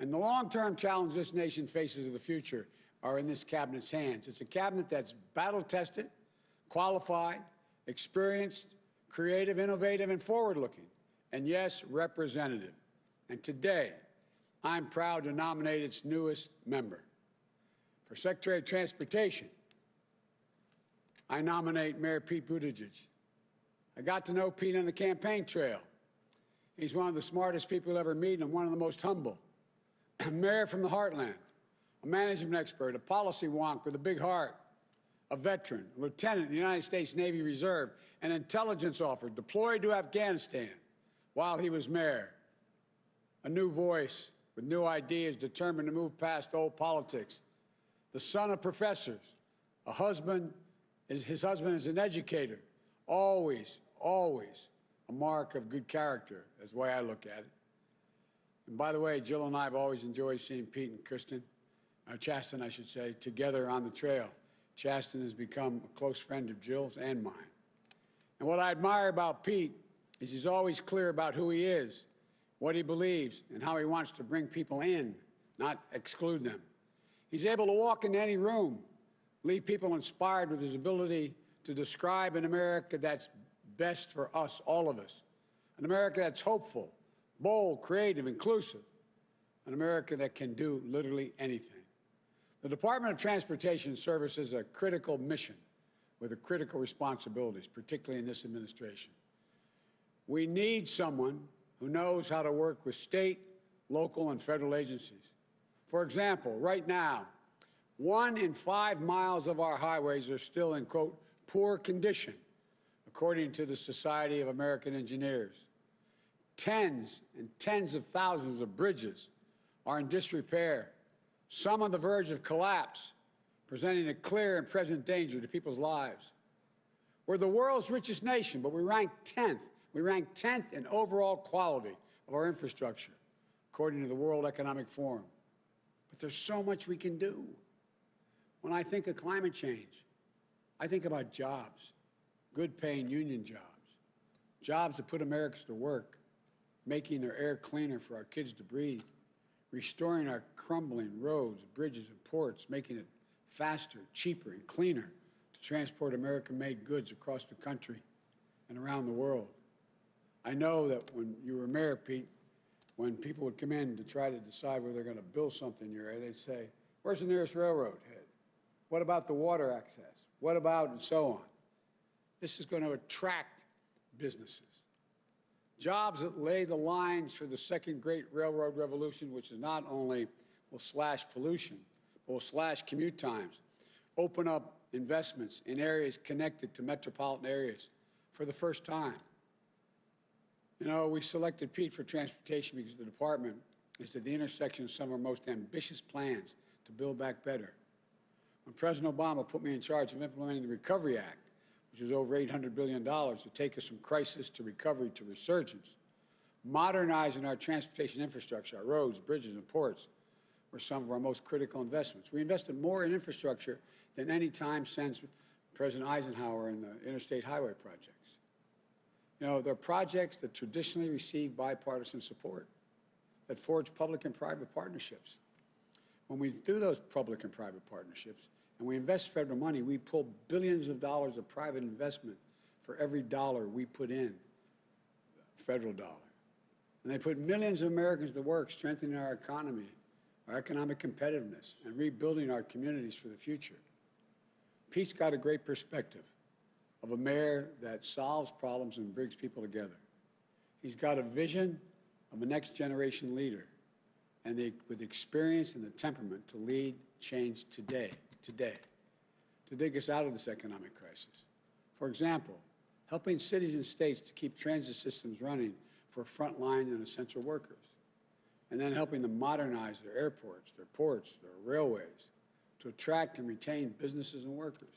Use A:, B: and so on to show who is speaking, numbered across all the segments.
A: And the long-term challenge this nation faces of the future are in this cabinet's hands. It's a cabinet that's battle-tested, qualified, experienced, creative, innovative, and forward-looking, and yes, representative. And today, I'm proud to nominate its newest member. For Secretary of Transportation, I nominate Mayor Pete Buttigieg. I got to know Pete on the campaign trail. He's one of the smartest people you'll ever meet and one of the most humble. A mayor from the heartland, a management expert, a policy wonk with a big heart, a veteran, a lieutenant in the United States Navy Reserve, an intelligence officer deployed to Afghanistan while he was mayor. A new voice with new ideas, determined to move past old politics. The son of professors, a husband, his husband is an educator. Always, always a mark of good character, is the way I look at it. And by the way, Jill and I have always enjoyed seeing Pete and Kristen, Chasten, I should say, together on the trail. Chasten has become a close friend of Jill's and mine. And what I admire about Pete is he's always clear about who he is, what he believes, and how he wants to bring people in, not exclude them. He's able to walk into any room, leave people inspired with his ability to describe an America that's best for us, all of us. An America that's hopeful, bold, creative, inclusive. An America that can do literally anything. The Department of Transportation services a critical mission with critical responsibilities, particularly in this administration. We need someone who knows how to work with state, local, and federal agencies. For example, right now, 1 in 5 miles of our highways are still in, quote, poor condition, according to the Society of American Engineers. Tens and tens of thousands of bridges are in disrepair, some on the verge of collapse, presenting a clear and present danger to people's lives. We're the world's richest nation, but we rank 10th. We rank 10th in overall quality of our infrastructure, according to the World Economic Forum. But there's so much we can do. When I think of climate change, I think about jobs, good-paying union jobs, jobs that put Americans to work, making their air cleaner for our kids to breathe, restoring our crumbling roads, bridges, and ports, making it faster, cheaper, and cleaner to transport American-made goods across the country and around the world. I know that when you were mayor, Pete, when people would come in to try to decide whether they're going to build something in your area, they'd say, where's the nearest railroad head? What about the water access? What about, and so on. This is going to attract businesses. Jobs that lay the lines for the second great railroad revolution, which is not only will slash pollution, but will slash commute times, open up investments in areas connected to metropolitan areas for the first time. You know, we selected Pete for transportation because the department is at the intersection of some of our most ambitious plans to build back better. When President Obama put me in charge of implementing the Recovery Act, which is over $800 billion to take us from crisis to recovery to resurgence, modernizing our transportation infrastructure, our roads, bridges, and ports were some of our most critical investments. We invested more in infrastructure than any time since President Eisenhower in the interstate highway projects. You know, they're projects that traditionally receive bipartisan support, that forge public and private partnerships. When we do those public and private partnerships and we invest federal money, we pull billions of dollars of private investment for every dollar we put in, federal dollar. And they put millions of Americans to work strengthening our economy, our economic competitiveness, and rebuilding our communities for the future. Pete's got a great perspective of a mayor that solves problems and brings people together. He's got a vision of a next generation leader and with experience and the temperament to lead change today, to dig us out of this economic crisis. For example, helping cities and states to keep transit systems running for frontline and essential workers, and then helping them modernize their airports, their ports, their railways, to attract and retain businesses and workers,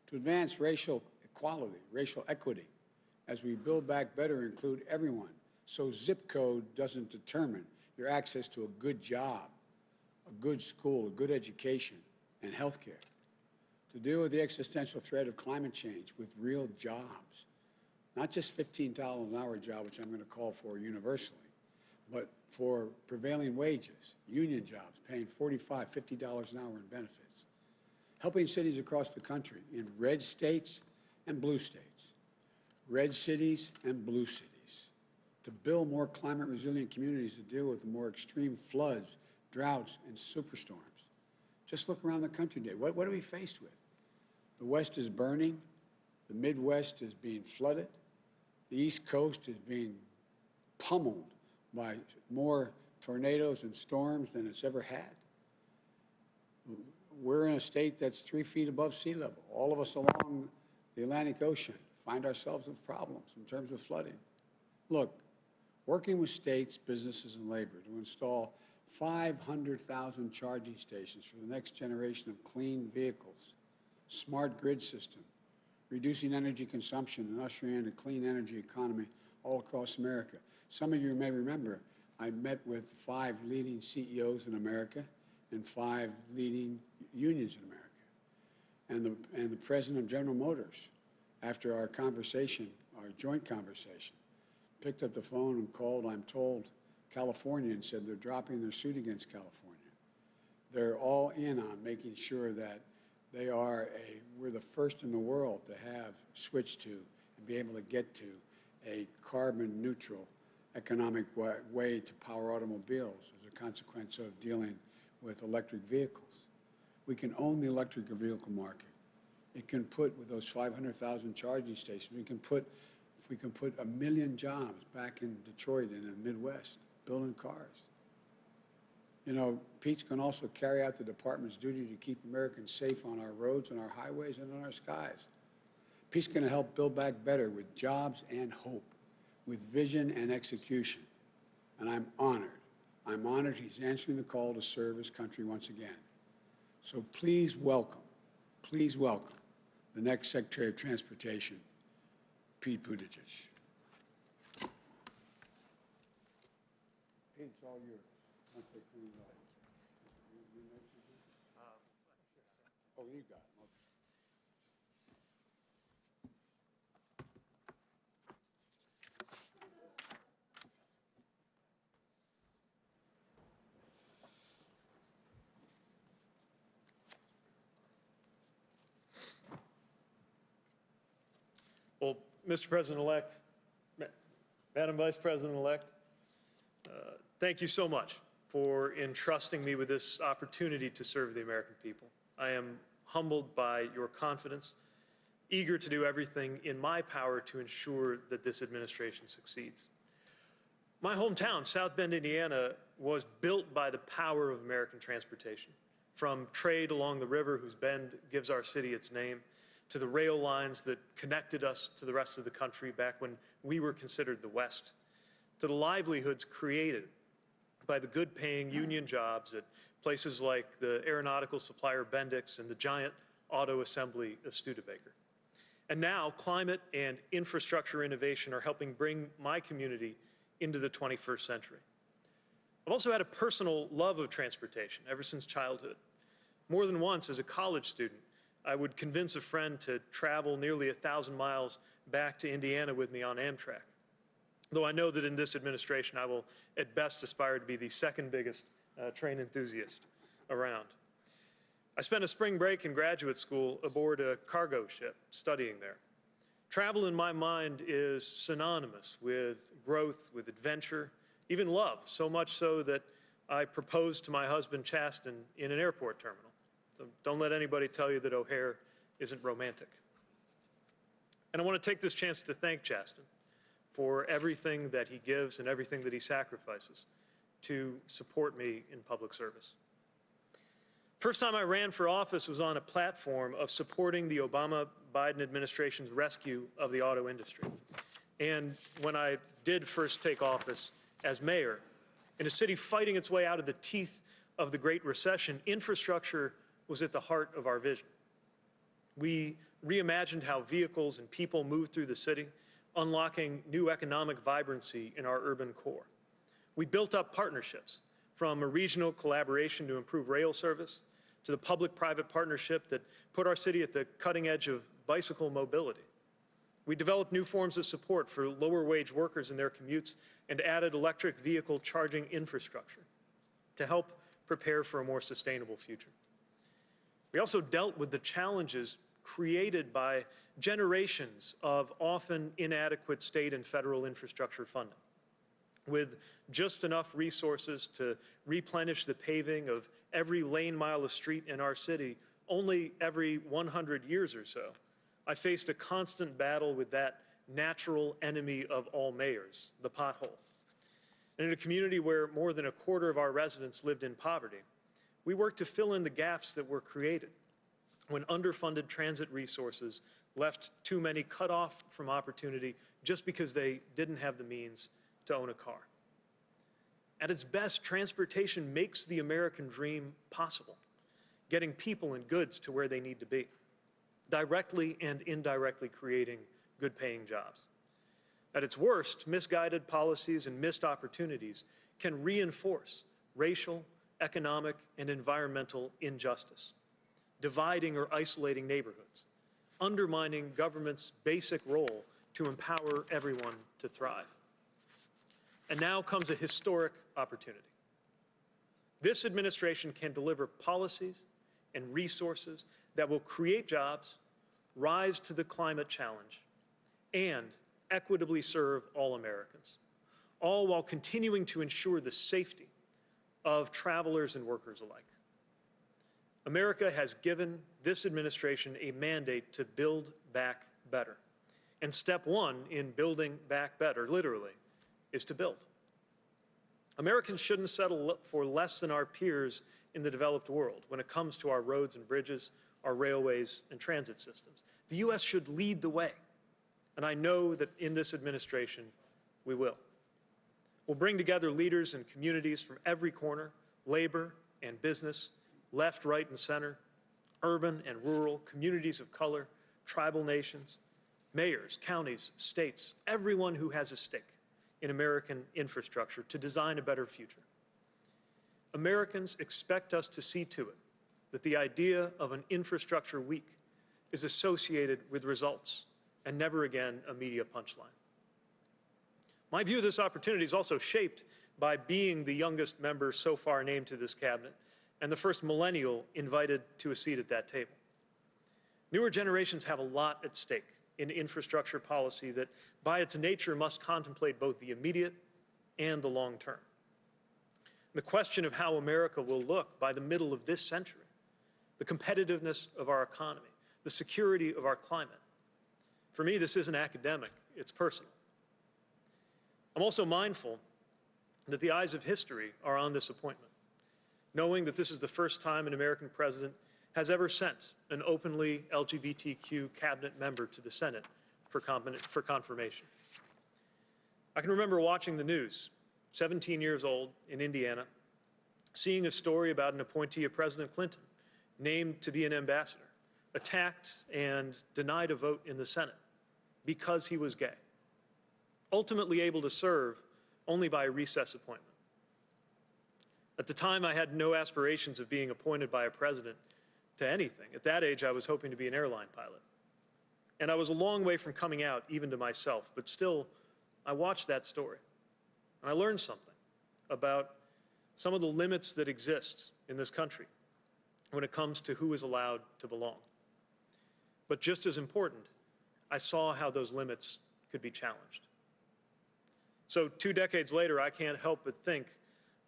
A: to advance racial equality, racial equity, as we build back better, include everyone, so zip code doesn't determine your access to a good job, a good school, a good education, and health care. To deal with the existential threat of climate change with real jobs, not just $15 an hour job, which I'm going to call for universally, but for prevailing wages, union jobs paying $45, $50 an hour in benefits, helping cities across the country in red states and blue states, red cities and blue cities, to build more climate resilient communities to deal with the more extreme floods, droughts, and superstorms. Just look around the country today. What are we faced with? The West is burning. The Midwest is being flooded. The East Coast is being pummeled by more tornadoes and storms than it's ever had. We're in a state that's 3 feet above sea level. All of us along the Atlantic Ocean find ourselves with problems in terms of flooding. Look, working with states, businesses, and labor to install 500,000 charging stations for the next generation of clean vehicles, smart grid system, reducing energy consumption and ushering in a clean energy economy all across America. Some of you may remember I met with 5 leading CEOs in America and 5 leading unions in America. And the president of General Motors, after our conversation, our joint conversation, picked up the phone and called, I'm told, California, and said they're dropping their suit against California. They're all in on making sure that we're the first in the world to have switched to and be able to get to a carbon neutral economic way to power automobiles as a consequence of dealing with electric vehicles. We can own the electric vehicle market. It can put, with those 500,000 charging stations, if we can put 1 million jobs back in Detroit and in the Midwest, building cars. You know, Pete's can also carry out the department's duty to keep Americans safe on our roads and our highways and on our skies. Pete's going to help build back better with jobs and hope, with vision and execution. And I'm honored. I'm honored he's answering the call to serve his country once again. So please welcome the next Secretary of Transportation, Pete Buttigieg. Pete, it's all yours. I'll take things right. Oh, you got it. Okay.
B: Well, Mr. President-elect, Madam Vice President-elect, thank you so much for entrusting me with this opportunity to serve the American people. I am humbled by your confidence, eager to do everything in my power to ensure that this administration succeeds. My hometown, South Bend, Indiana, was built by the power of American transportation, from trade along the river, whose bend gives our city its name, to the rail lines that connected us to the rest of the country back when we were considered the West, to the livelihoods created by the good-paying union jobs at places like the aeronautical supplier Bendix and the giant auto assembly of Studebaker. And now, climate and infrastructure innovation are helping bring my community into the 21st century. I've also had a personal love of transportation ever since childhood. More than once, as a college student, I would convince a friend to travel nearly 1,000 miles back to Indiana with me on Amtrak. Though I know that in this administration, I will at best aspire to be the second biggest train enthusiast around. I spent a spring break in graduate school aboard a cargo ship studying there. Travel in my mind is synonymous with growth, with adventure, even love, so much so that I proposed to my husband, Chasten, in an airport terminal. So don't let anybody tell you that O'Hare isn't romantic. And I want to take this chance to thank Chasten for everything that he gives and everything that he sacrifices to support me in public service. First time I ran for office was on a platform of supporting the Obama-Biden administration's rescue of the auto industry. And when I did first take office as mayor, in a city fighting its way out of the teeth of the Great Recession, infrastructure was at the heart of our vision. We reimagined how vehicles and people moved through the city, unlocking new economic vibrancy in our urban core. We built up partnerships, from a regional collaboration to improve rail service, to the public-private partnership that put our city at the cutting edge of bicycle mobility, We developed new forms of support for lower wage workers in their commutes and added electric vehicle charging infrastructure to help prepare for a more sustainable future. We also dealt with the challenges created by generations of often inadequate state and federal infrastructure funding. With just enough resources to replenish the paving of every lane mile of street in our city only every 100 years or so, I faced a constant battle with that natural enemy of all mayors, the pothole. And in a community where more than a quarter of our residents lived in poverty, we worked to fill in the gaps that were created when underfunded transit resources left too many cut off from opportunity just because they didn't have the means to own a car. At its best, transportation makes the American dream possible, getting people and goods to where they need to be, directly and indirectly creating good-paying jobs. At its worst, misguided policies and missed opportunities can reinforce racial, economic, and environmental injustice, dividing or isolating neighborhoods, undermining government's basic role to empower everyone to thrive. And now comes a historic opportunity. This administration can deliver policies and resources that will create jobs, rise to the climate challenge, and equitably serve all Americans, all while continuing to ensure the safety of travelers and workers alike. America has given this administration a mandate to build back better. And step one in building back better, literally, is to build. Americans shouldn't settle for less than our peers in the developed world when it comes to our roads and bridges, our railways and transit systems. The U.S. should lead the way. And I know that in this administration, we will. We'll bring together leaders and communities from every corner, labor and business, left, right, and center, urban and rural, communities of color, tribal nations, mayors, counties, states, everyone who has a stake in American infrastructure to design a better future. Americans expect us to see to it that the idea of an infrastructure week is associated with results and never again a media punchline. My view of this opportunity is also shaped by being the youngest member so far named to this cabinet and the first millennial invited to a seat at that table. Newer generations have a lot at stake in infrastructure policy that, by its nature, must contemplate both the immediate and the long term. The question of how America will look by the middle of this century, the competitiveness of our economy, the security of our climate. For me, this isn't academic, it's personal. I'm also mindful that the eyes of history are on this appointment, knowing that this is the first time an American president has ever sent an openly LGBTQ cabinet member to the Senate for confirmation. I can remember watching the news, 17 years old in Indiana, seeing a story about an appointee of President Clinton named to be an ambassador, attacked and denied a vote in the Senate because he was gay, ultimately able to serve only by a recess appointment. At the time, I had no aspirations of being appointed by a president to anything. At that age, I was hoping to be an airline pilot. And I was a long way from coming out, even to myself, but still, I watched that story. And I learned something about some of the limits that exist in this country when it comes to who is allowed to belong. But just as important, I saw how those limits could be challenged. So 2 decades later, I can't help but think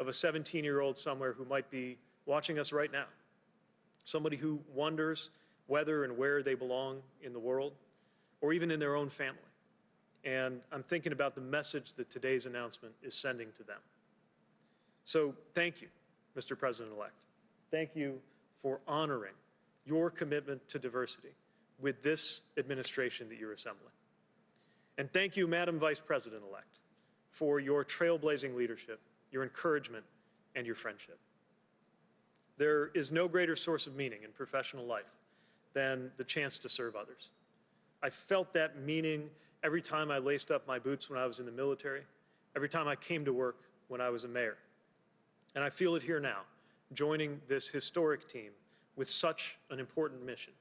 B: of a 17-year-old somewhere who might be watching us right now, somebody who wonders whether and where they belong in the world, or even in their own family. And I'm thinking about the message that today's announcement is sending to them. So thank you, Mr. President-elect. Thank you for honoring your commitment to diversity with this administration that you're assembling. And thank you, Madam Vice President-elect, for your trailblazing leadership, your encouragement, and your friendship. There is no greater source of meaning in professional life than the chance to serve others. I felt that meaning every time I laced up my boots when I was in the military, every time I came to work when I was a mayor. And I feel it here now, joining this historic team with such an important mission,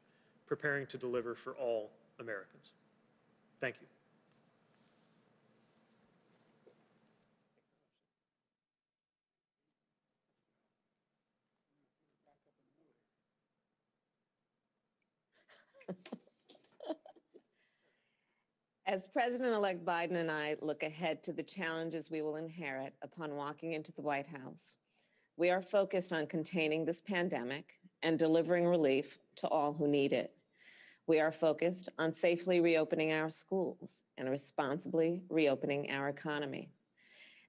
B: preparing to deliver for all Americans. Thank you.
C: As President-elect Biden and I look ahead to the challenges we will inherit upon walking into the White House, we are focused on containing this pandemic and delivering relief to all who need it. We are focused on safely reopening our schools and responsibly reopening our economy.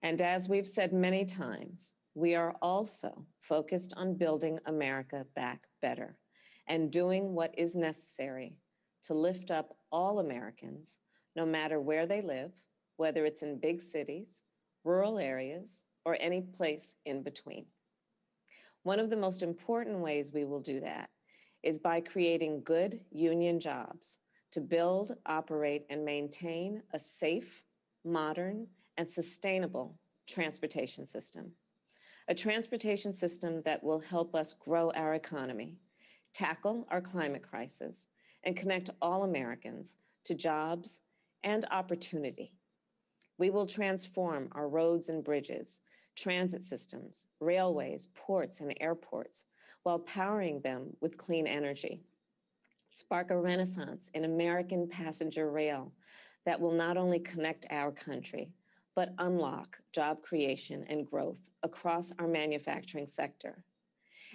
C: And as we've said many times, we are also focused on building America back better and doing what is necessary to lift up all Americans, no matter where they live, whether it's in big cities, rural areas, or any place in between. One of the most important ways we will do that is by creating good union jobs to build, operate, and maintain a safe, modern, and sustainable transportation system. A transportation system that will help us grow our economy, tackle our climate crisis, and connect all Americans to jobs and opportunity. We will transform our roads and bridges, transit systems, railways, ports, and airports while powering them with clean energy. Spark a renaissance in American passenger rail that will not only connect our country, but unlock job creation and growth across our manufacturing sector.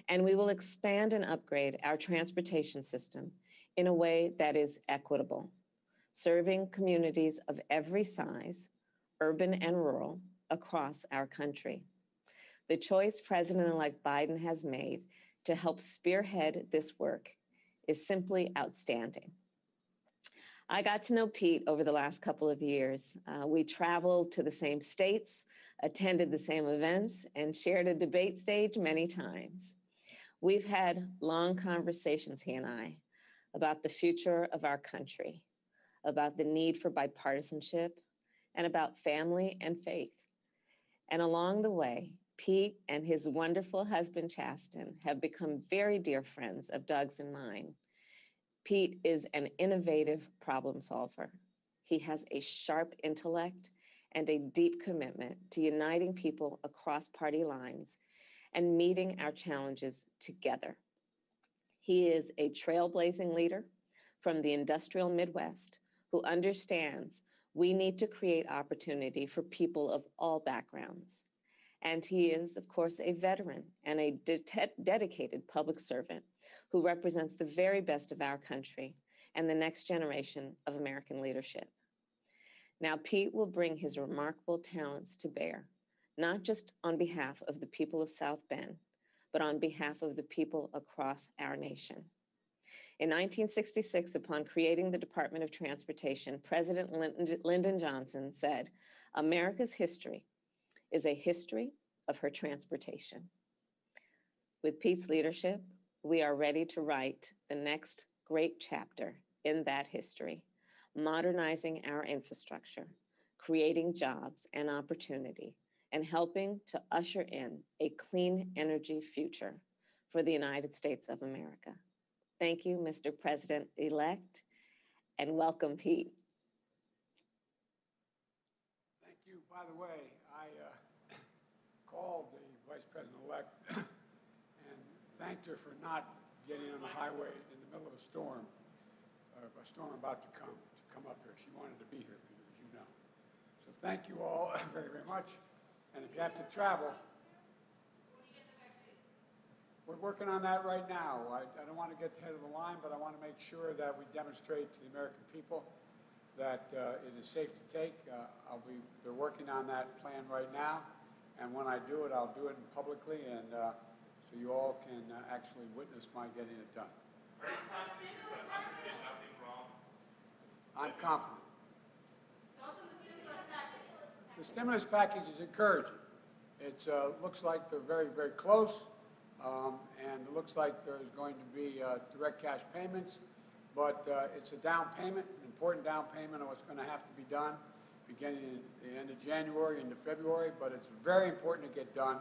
C: And we will expand and upgrade our transportation system in a way that is equitable, serving communities of every size, urban and rural, across our country. The choice President-elect Biden has made to help spearhead this work is simply outstanding. I got to know Pete over the last couple of years. We traveled to the same states, attended the same events, and shared a debate stage many times. We've had long conversations, he and I, about the future of our country, about the need for bipartisanship, and about family and faith. And along the way, Pete and his wonderful husband, Chasten, have become very dear friends of Doug's and mine. Pete is an innovative problem solver. He has a sharp intellect and a deep commitment to uniting people across party lines and meeting our challenges together. He is a trailblazing leader from the industrial Midwest who understands we need to create opportunity for people of all backgrounds. And he is, of course, a veteran and a dedicated public servant who represents the very best of our country and the next generation of American leadership. Now, Pete will bring his remarkable talents to bear, not just on behalf of the people of South Bend, but on behalf of the people across our nation. In 1966, upon creating the Department of Transportation, President Lyndon Johnson said, "America's history is a history of her transportation." With Pete's leadership, we are ready to write the next great chapter in that history, modernizing our infrastructure, creating jobs and opportunity, and helping to usher in a clean energy future for the United States of America. Thank you, Mr. President-elect, and welcome, Pete.
A: Thank you. By the way, I called the Vice President-elect and thanked her for not getting on the highway in the middle of a storm about to come up here. She wanted to be here, as you know. So thank you all very, very much. And if you have to travel, we're working on that right now. I don't want to get ahead of the line, but I want to make sure that we demonstrate to the American people that it is safe to take. They're working on that plan right now, and when I do it, I'll do it publicly, and so you all can actually witness my getting it done.
D: Are you confident you did nothing wrong?
A: I'm confident. The stimulus package is encouraging. It looks like they're very, very close. And it looks like there's going to be direct cash payments, but it's a down payment, an important down payment on what's going to have to be done beginning at the end of January into February, but it's very important to get done.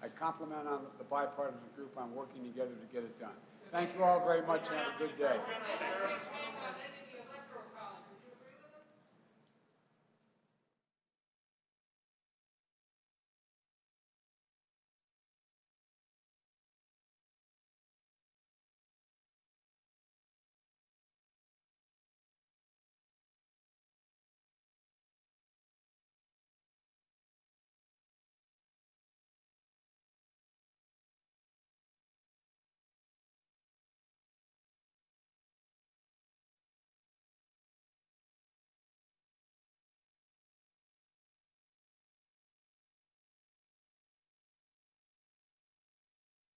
A: I compliment on the bipartisan group on working together to get it done. Thank you all very much and have a good day.